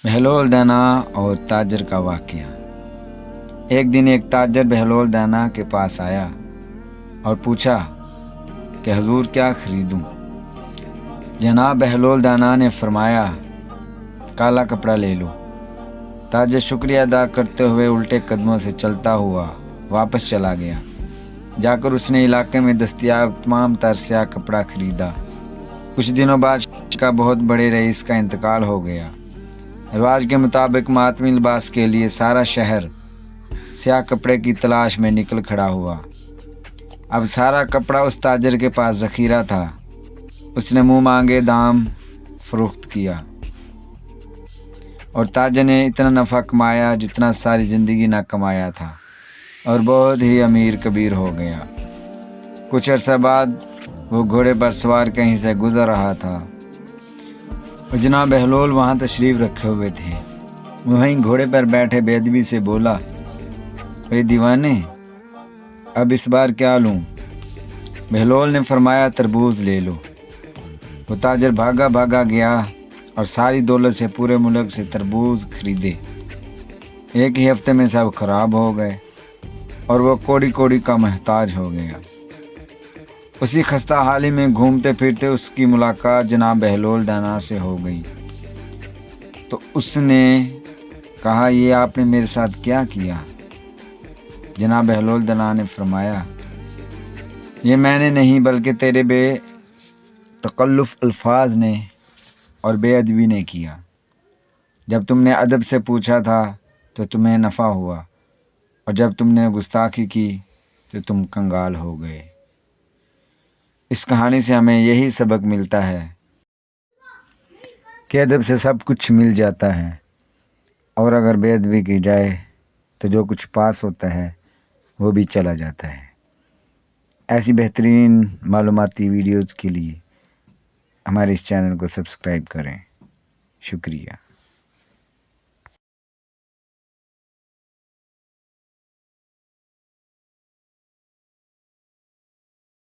بہلول دانا اور تاجر کا واقعہ۔ ایک دن ایک تاجر بہلول دانا کے پاس آیا اور پوچھا کہ حضور کیا خریدوں؟ جناب بہلول دانا نے فرمایا کالا کپڑا لے لو۔ تاجر شکریہ ادا کرتے ہوئے الٹے قدموں سے چلتا ہوا واپس چلا گیا۔ جا کر اس نے علاقے میں دستیاب تمام تر سیاہ کپڑا خریدا۔ کچھ دنوں بعد کا بہت بڑے رئیس کا انتقال ہو گیا۔ رواج کے مطابق ماتمی لباس کے لیے سارا شہر سیاہ کپڑے کی تلاش میں نکل کھڑا ہوا۔ اب سارا کپڑا اس تاجر کے پاس ذخیرہ تھا۔ اس نے منہ مانگے دام فروخت کیا اور تاجر نے اتنا نفع کمایا جتنا ساری زندگی نہ کمایا تھا، اور بہت ہی امیر کبیر ہو گیا۔ کچھ عرصہ بعد وہ گھوڑے پر سوار کہیں سے گزر رہا تھا اور جناب بہلول وہاں تشریف رکھے ہوئے تھے۔ وہیں گھوڑے پر بیٹھے بے ادبی سے بولا، اے دیوانے، اب اس بار کیا لوں؟ بہلول نے فرمایا تربوز لے لو۔ وہ تاجر بھاگا بھاگا گیا اور ساری دولت سے پورے ملک سے تربوز خریدے۔ ایک ہی ہفتے میں سب خراب ہو گئے اور وہ کوڑی کوڑی کا محتاج ہو گیا۔ اسی خستہ حالی میں گھومتے پھرتے اس کی ملاقات جناب بہلول دانا سے ہو گئی۔ تو اس نے کہا، یہ آپ نے میرے ساتھ کیا کیا؟ جناب بہلول دانا نے فرمایا، یہ میں نے نہیں بلکہ تیرے بے تکلف الفاظ نے اور بے ادبی نے کیا۔ جب تم نے ادب سے پوچھا تھا تو تمہیں نفع ہوا، اور جب تم نے گستاخی کی تو تم کنگال ہو گئے۔ اس کہانی سے ہمیں یہی سبق ملتا ہے کہ ادب سے سب کچھ مل جاتا ہے، اور اگر بے ادبی کی جائے تو جو کچھ پاس ہوتا ہے وہ بھی چلا جاتا ہے۔ ایسی بہترین معلوماتی ویڈیوز کے لیے ہمارے اس چینل کو سبسکرائب کریں۔ شکریہ۔